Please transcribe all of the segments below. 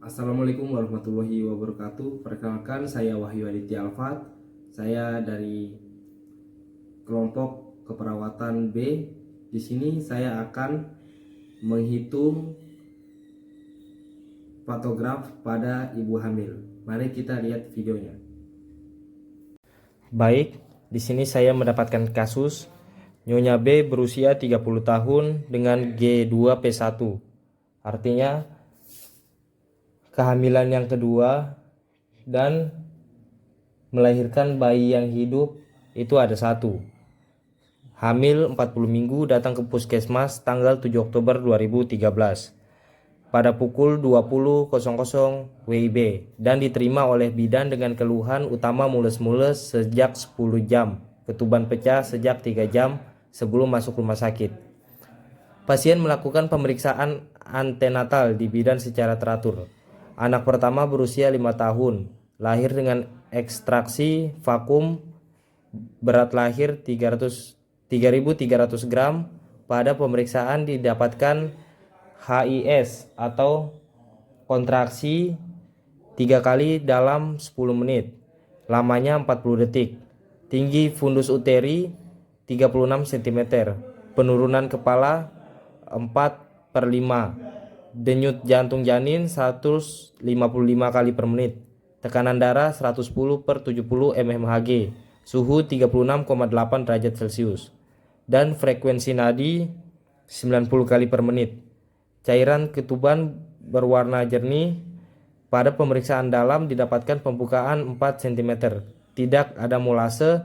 Assalamualaikum warahmatullahi wabarakatuh. Perkenalkan, saya Wahyu Aditya Alfat. Saya dari kelompok keperawatan B. Di sini saya akan menghitung patograf pada ibu hamil. Mari kita lihat videonya. Baik, di sini saya mendapatkan kasus Nyonya B berusia 30 tahun dengan G2P1. Artinya kehamilan yang kedua dan melahirkan bayi yang hidup itu ada satu. Hamil 40 minggu, datang ke puskesmas tanggal 7 Oktober 2013 pada pukul 20.00 WIB dan diterima oleh bidan dengan keluhan utama mules-mules sejak 10 jam, ketuban pecah sejak 3 jam sebelum masuk rumah sakit. Pasien melakukan pemeriksaan antenatal di bidan secara teratur. Anak pertama berusia 5 tahun, lahir dengan ekstraksi vakum, berat lahir 3.300 gram. Pada pemeriksaan didapatkan HIS atau kontraksi 3 kali dalam 10 menit, lamanya 40 detik. Tinggi fundus uteri 36 cm, penurunan kepala 4/5, denyut jantung janin 155 kali per menit, tekanan darah 110/70 mmHg, suhu 36,8 derajat Celcius, dan frekuensi nadi 90 kali per menit. Cairan ketuban berwarna jernih. Pada pemeriksaan dalam didapatkan pembukaan 4 cm, tidak ada molase,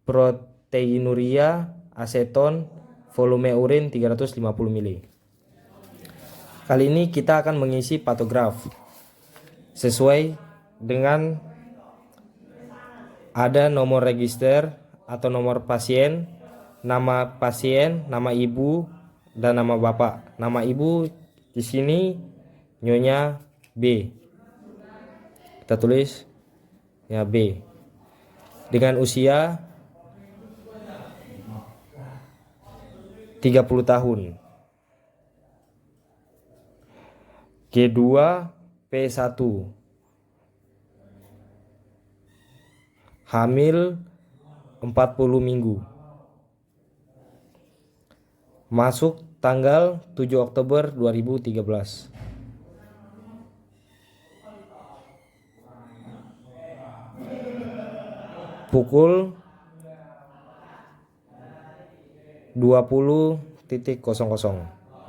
proteinuria, aseton, volume urin 350 ml. Kali ini kita akan mengisi patograf sesuai dengan ada nomor register atau nomor pasien, nama ibu, dan nama bapak. Nama ibu di sini Nyonya B. Kita tulis ya B. Dengan usia 30 tahun. G2P1. Hamil 40 minggu. Masuk tanggal 7 Oktober 2013. Pukul 20.00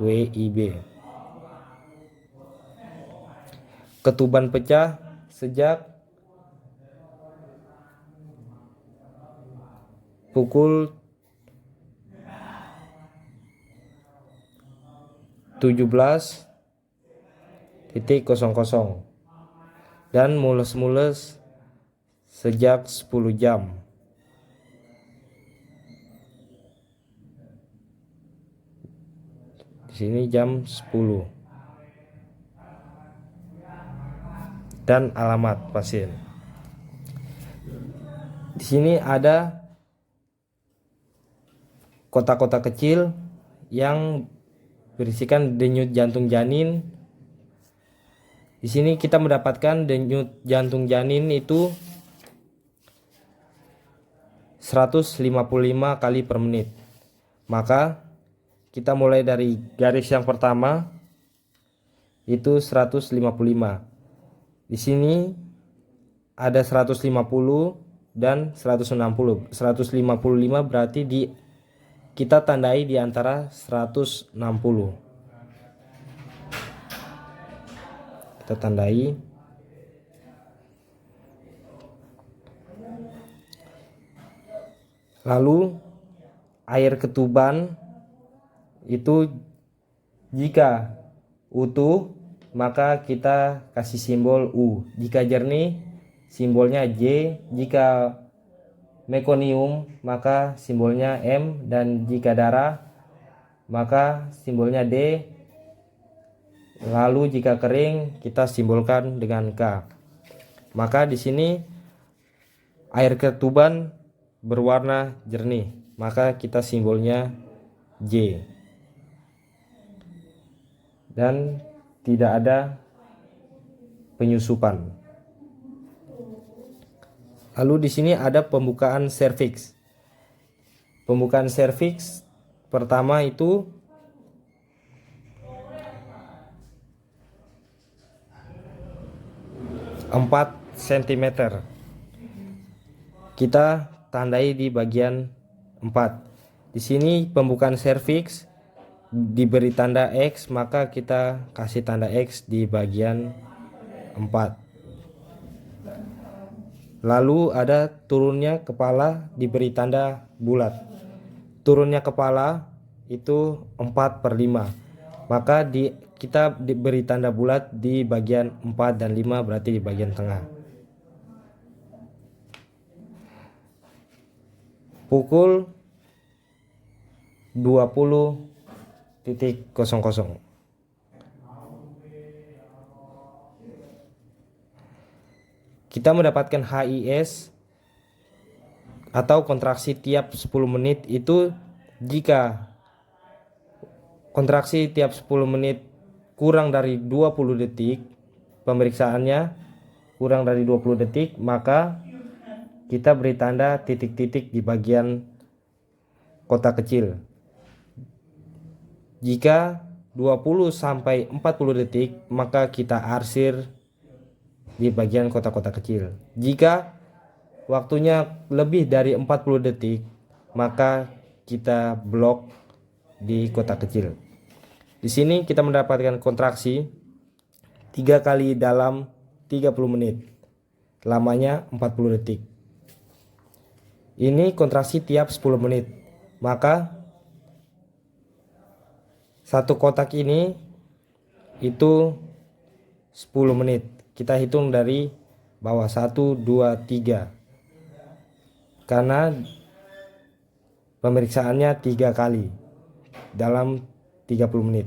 WIB. Ketuban pecah sejak pukul 17.00 dan mules-mules sejak 10 jam. Di sini jam 10. Dan alamat pasien. Di sini ada kotak-kotak kecil yang berisikan denyut jantung janin. Di sini kita mendapatkan denyut jantung janin itu 155 kali per menit. Maka kita mulai dari garis yang pertama itu 155. Di sini ada 150 dan 160. 155 berarti kita tandai di antara 160. Kita tandai. Lalu air ketuban itu jika utuh maka kita kasih simbol U. Jika jernih simbolnya J, jika mekonium maka simbolnya M, dan jika darah maka simbolnya D. Lalu jika kering kita simbolkan dengan K. Maka di sini air ketuban berwarna jernih, maka kita simbolnya J. Dan tidak ada penyusupan. Lalu di sini ada pembukaan serviks. Pembukaan serviks pertama itu 4 cm. Kita tandai di bagian 4. Di sini pembukaan serviks diberi tanda X, maka kita kasih tanda X di bagian 4. Lalu ada turunnya kepala diberi tanda bulat. Turunnya kepala itu 4/5. Maka kita diberi tanda bulat di bagian 4 dan 5, berarti di bagian tengah. Pukul 20.00. Kita mendapatkan HIS atau kontraksi tiap 10 menit itu jika kontraksi tiap 10 menit kurang dari 20 detik, pemeriksaannya kurang dari 20 detik, maka kita beri tanda titik-titik di bagian kotak kecil. Jika 20 sampai 40 detik, maka kita arsir di bagian kotak-kotak kecil. Jika waktunya lebih dari 40 detik, maka kita blok di kotak kecil. Di sini kita mendapatkan kontraksi 3 kali dalam 30 menit. Lamanya 40 detik. Ini kontraksi tiap 10 menit. Maka satu kotak ini itu 10 menit. Kita hitung dari bawah 1, 2, 3. Karena pemeriksaannya 3 kali dalam 30 menit.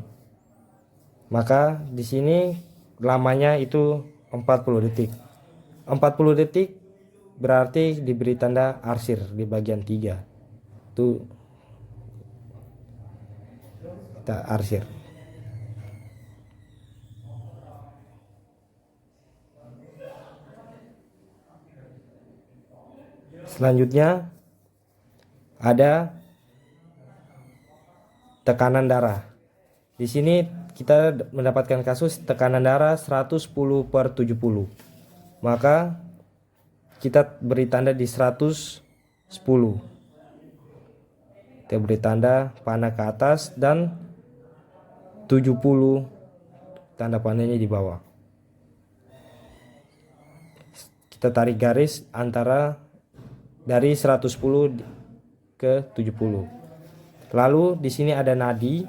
Maka di sini lamanya itu 40 detik. 40 detik berarti diberi tanda arsir di bagian 3. Itu kita arsir. Selanjutnya ada tekanan darah. Di sini kita mendapatkan kasus tekanan darah 110/70. Maka kita beri tanda di 110. Kita beri tanda panah ke atas dan 70 tanda panahnya di bawah. Kita tarik garis antara dari 110 ke 70. Lalu di sini ada nadi.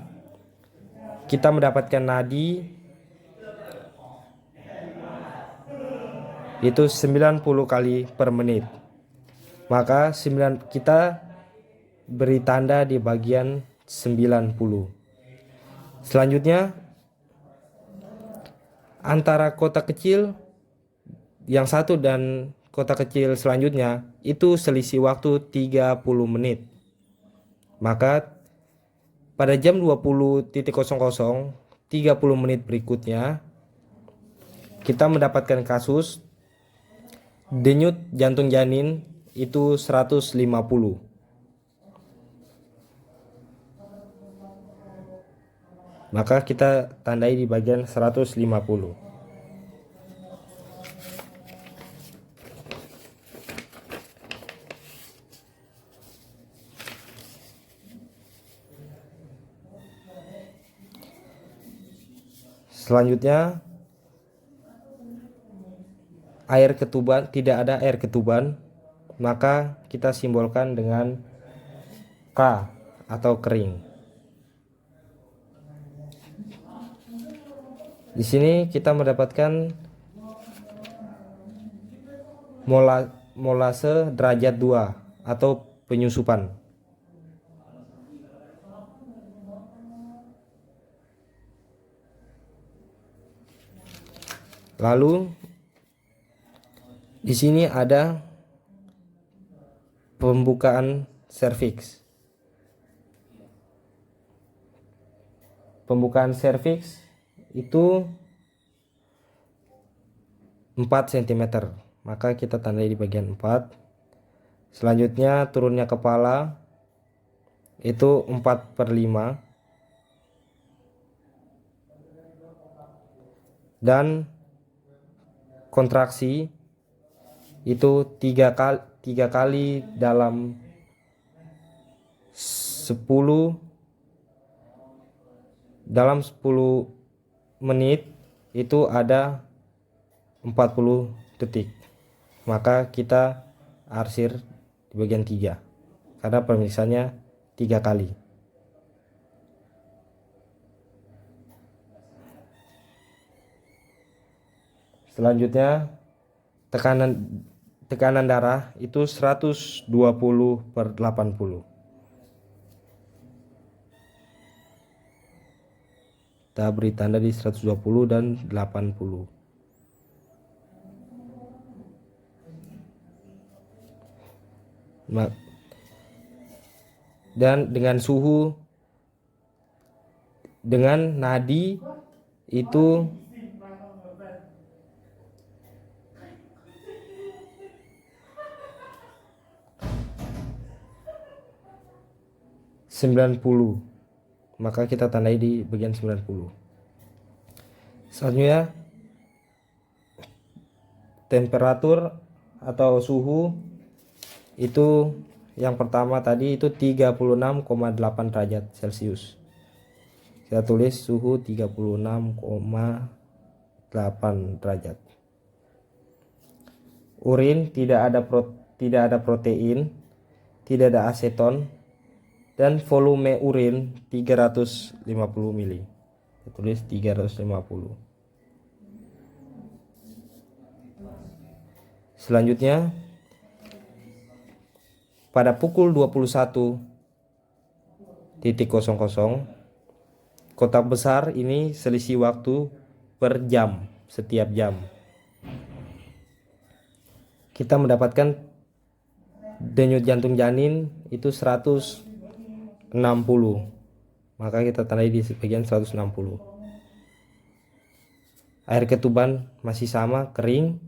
Kita mendapatkan nadi itu 90 kali per menit. Maka kita beri tanda di bagian 90. Selanjutnya antara kotak kecil yang satu dan kotak kecil selanjutnya itu selisih waktu 30 menit. Maka pada jam 20.00 30 menit berikutnya kita mendapatkan kasus denyut jantung janin itu 150. Maka kita tandai di bagian 150. Selanjutnya air ketuban, tidak ada air ketuban, maka kita simbolkan dengan K atau kering. Di sini kita mendapatkan molase derajat 2 atau penyusupan. Lalu di sini ada pembukaan serviks. Pembukaan serviks itu 4 cm, maka kita tandai di bagian 4. Selanjutnya turunnya kepala itu 4/5, dan kontraksi itu 3 kali dalam 10 menit itu ada 40 detik. Maka kita arsir di bagian 3 karena pemirsaannya 3 kali. Selanjutnya tekanan darah itu 120/80. Kita beri tanda di 120 dan 80. Dan dengan suhu, dengan nadi itu 90, maka kita tandai di bagian 90. Selanjutnya temperatur atau suhu itu yang pertama tadi itu 36,8 derajat Celcius. Kita tulis suhu 36,8 derajat. Urin tidak ada protein, tidak ada aseton, dan volume urin 350 mili. Kita tulis 350. Selanjutnya pada pukul 21.00 kotak besar ini selisih waktu per jam, setiap jam kita mendapatkan denyut jantung janin itu 160, maka kita tandai di bagian 160. Air ketuban masih sama, kering,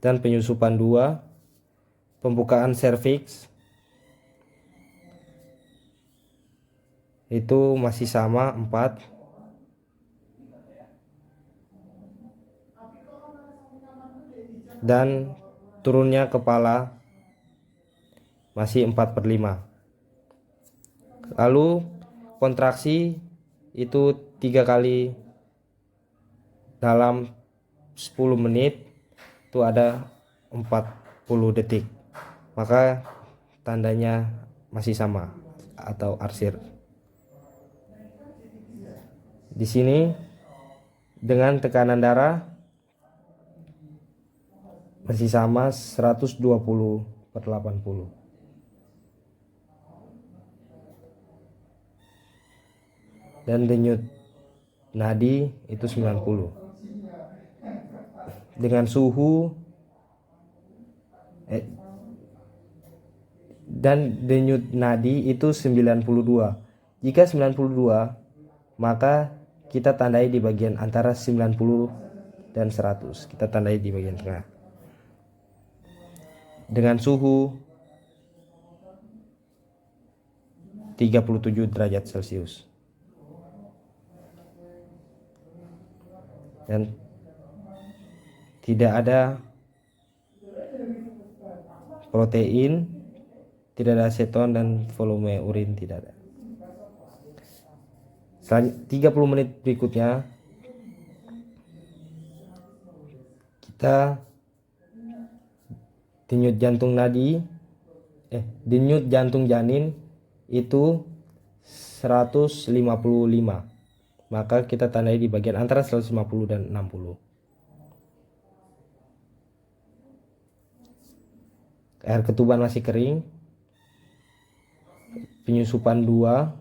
dan penyusupan 2. Pembukaan serviks itu masih sama, 4. Dan turunnya kepala masih 4/5. Lalu kontraksi itu 3 kali dalam 10 menit itu ada 40 detik, maka tandanya masih sama atau arsir. Di sini dengan tekanan darah masih sama 120/80. Dan denyut nadi itu 90. Dengan suhu dan denyut nadi itu 92. Jika 92, maka kita tandai di bagian antara 90 dan 100. Kita tandai di bagian tengah. Dengan suhu 37 derajat Celcius. Dan tidak ada protein, tidak ada aseton, dan volume urin tidak ada. 30 menit berikutnya kita denyut jantung janin itu 155, maka kita tandai di bagian antara 150 dan 60. Air ketuban masih kering, penyusupan 2,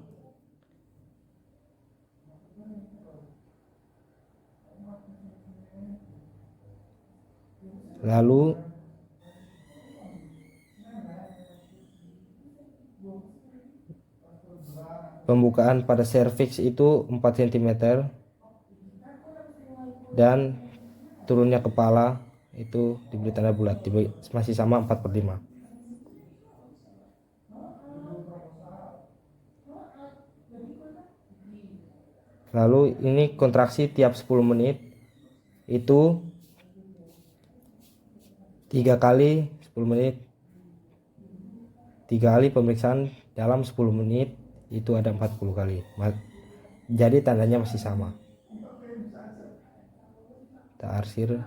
lalu pembukaan pada serviks itu 4 cm, dan turunnya kepala itu diberi tanda bulat, masih sama 4/5. Lalu ini kontraksi tiap 10 menit itu 3 kali 10 menit, 3 kali pemeriksaan dalam 10 menit itu ada 40 kali. Jadi tandanya masih sama. Kita arsir.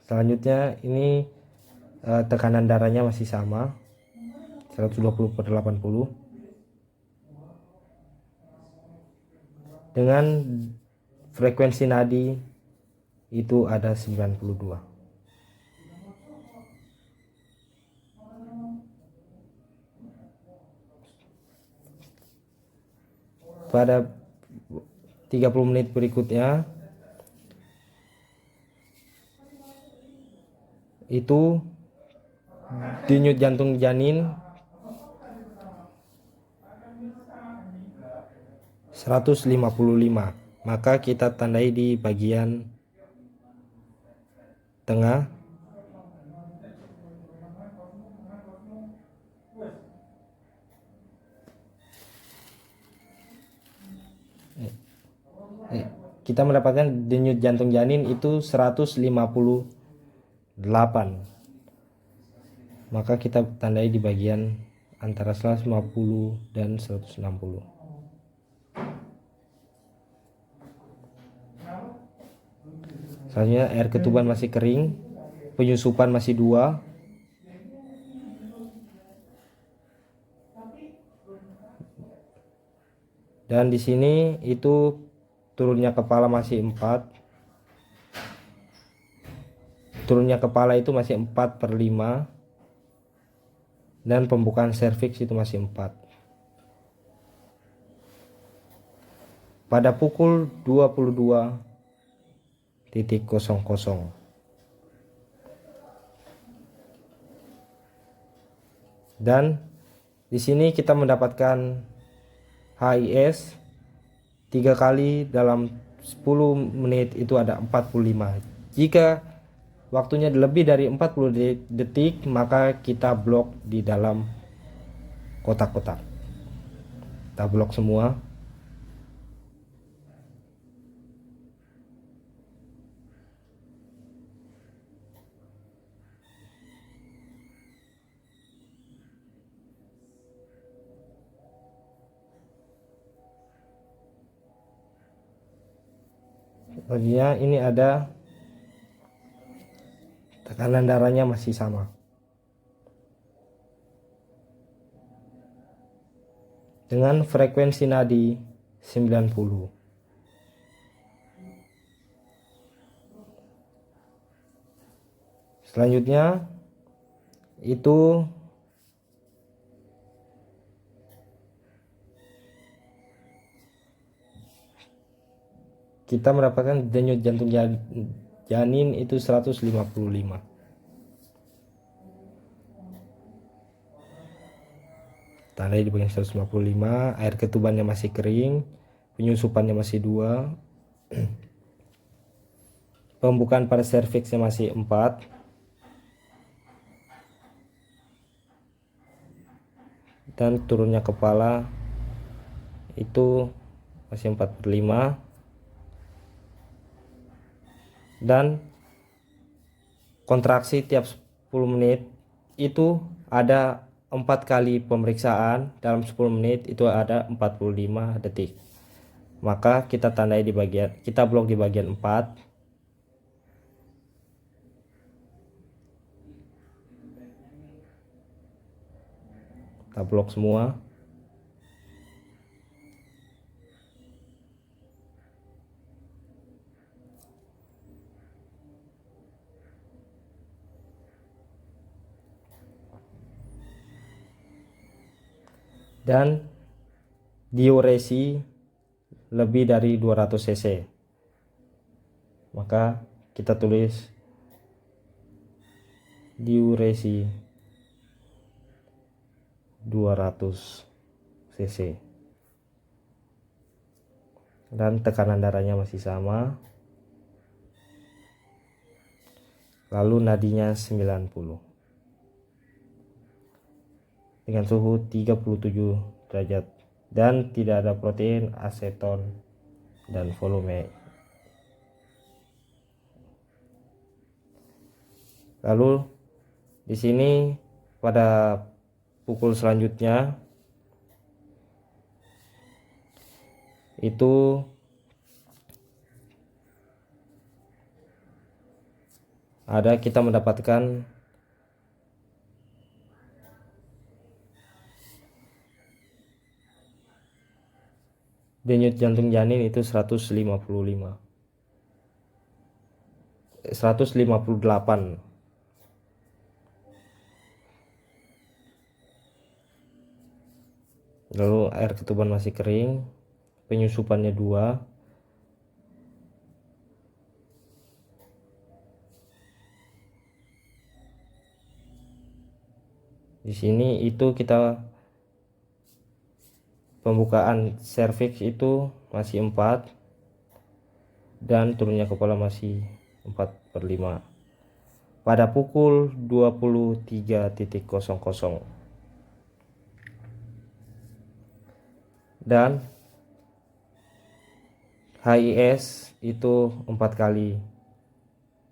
Selanjutnya ini tekanan darahnya masih sama 120/80 dengan frekuensi nadi itu ada 92. Pada 30 menit berikutnya itu denyut jantung janin 155, maka kita tandai di bagian tengah. Kita mendapatkan denyut jantung janin itu 158, maka kita tandai di bagian antara 150 dan 160. Selanjutnya air ketuban masih kering, penyusupan masih 2, dan di sini itu turunnya kepala masih 4. Turunnya kepala itu masih 4/5 dan pembukaan serviks itu masih 4. Pada pukul 22.00 dan di sini kita mendapatkan HIS 3 kali dalam 10 menit itu ada 45. Jika waktunya lebih dari 40 detik maka kita blok di dalam kotak-kotak. Kita blok semua. Selanjutnya ini ada tekanan darahnya masih sama dengan frekuensi nadi 90. Selanjutnya itu kita mendapatkan denyut jantung janin itu 155. Tandai di bagian 155, air ketubannya masih kering, penyusupannya masih 2, pembukaan pada serviksnya masih 4, dan turunnya kepala itu masih 4/5, dan kontraksi tiap 10 menit itu ada 4 kali pemeriksaan dalam 10 menit itu ada 45 detik. Maka kita tandai di bagian, kita blok di bagian 4. Kita blok semua. Dan diuresi lebih dari 200 cc, maka kita tulis diuresi 200 cc. dan tekanan darahnya masih sama. Lalu nadinya 90 dengan suhu 37 derajat dan tidak ada protein, aseton, dan volume. Lalu di sini pada pukul selanjutnya itu ada kita mendapatkan denyut jantung janin itu 158. Lalu air ketuban masih kering, penyusupannya 2. Di sini itu kita pembukaan serviks itu masih 4 dan turunnya kepala masih 4/5 pada pukul 23.00 dan HIS itu 4 kali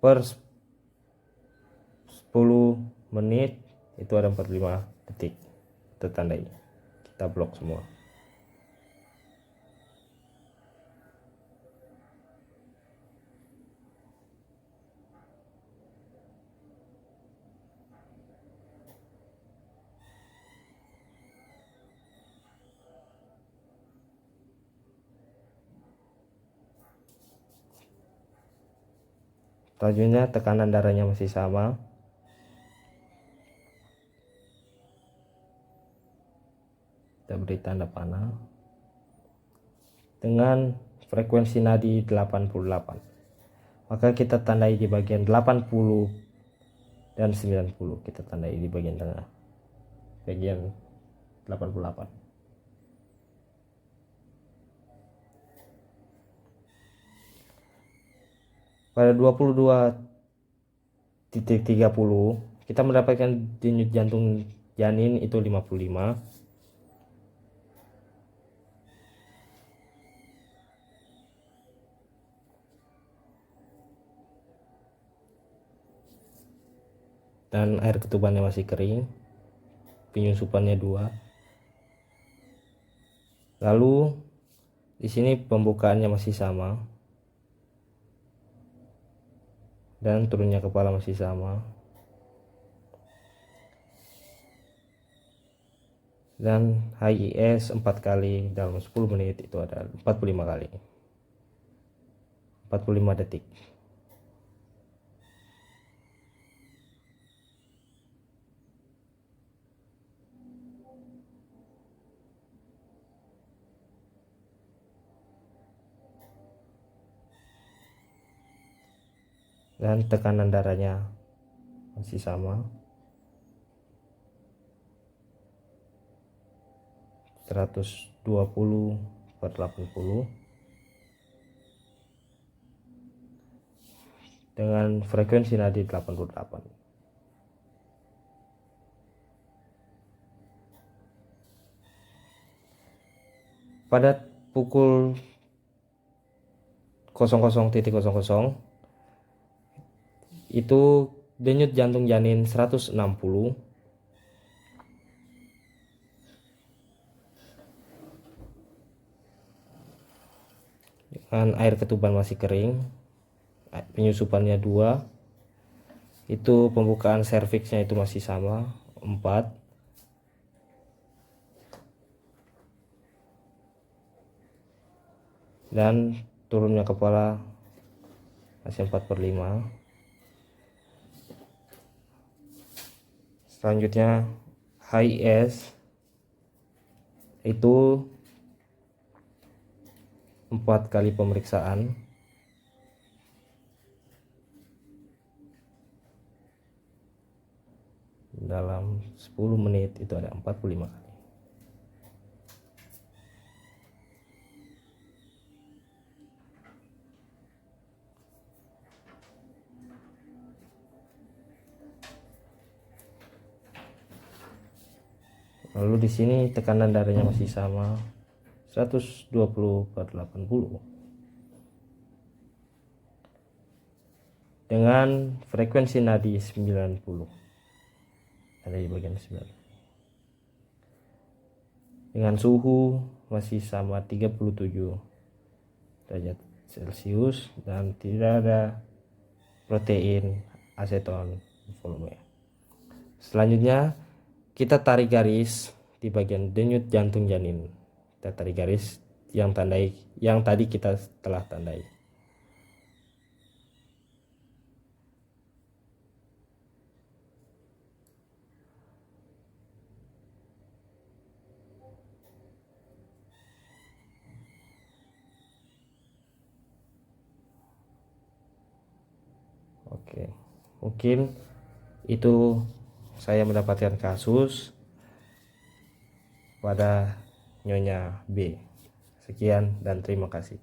per 10 menit, itu ada 45 detik. Kita tandai, kita blok semua. Selanjutnya tekanan darahnya masih sama. Kita beri tanda panah dengan frekuensi nadi 88. Maka kita tandai di bagian 80 dan 90. Kita tandai di bagian tengah, bagian 88. Pada 22.30 kita mendapatkan denyut jantung janin itu 55. Dan air ketubannya masih kering, penyusupannya 2. Lalu di sini pembukaannya masih sama dan turunnya kepala masih sama, dan HIS 4 kali dalam 10 menit itu ada 45 kali, 45 detik. Dan tekanan darahnya masih sama, 120/80 dengan frekuensi nadi 88. Pada pukul 00.00 itu denyut jantung janin 160 dengan air ketuban masih kering, penyusupannya 2. Itu pembukaan serviksnya itu masih sama 4. Dan turunnya kepala masih 4/5. Selanjutnya HIS itu 4 kali pemeriksaan dalam 10 menit itu ada 45 kali. Lalu di sini tekanan darahnya masih sama 120/80 dengan frekuensi nadi 90. Ada di bagian 9. Dengan suhu masih sama 37 derajat Celcius dan tidak ada protein aseton volume. Selanjutnya kita tarik garis di bagian denyut jantung janin. Kita tarik garis yang tadi kita telah tandai. Oke, mungkin itu saya mendapatkan kasus pada Nyonya B. Sekian dan terima kasih.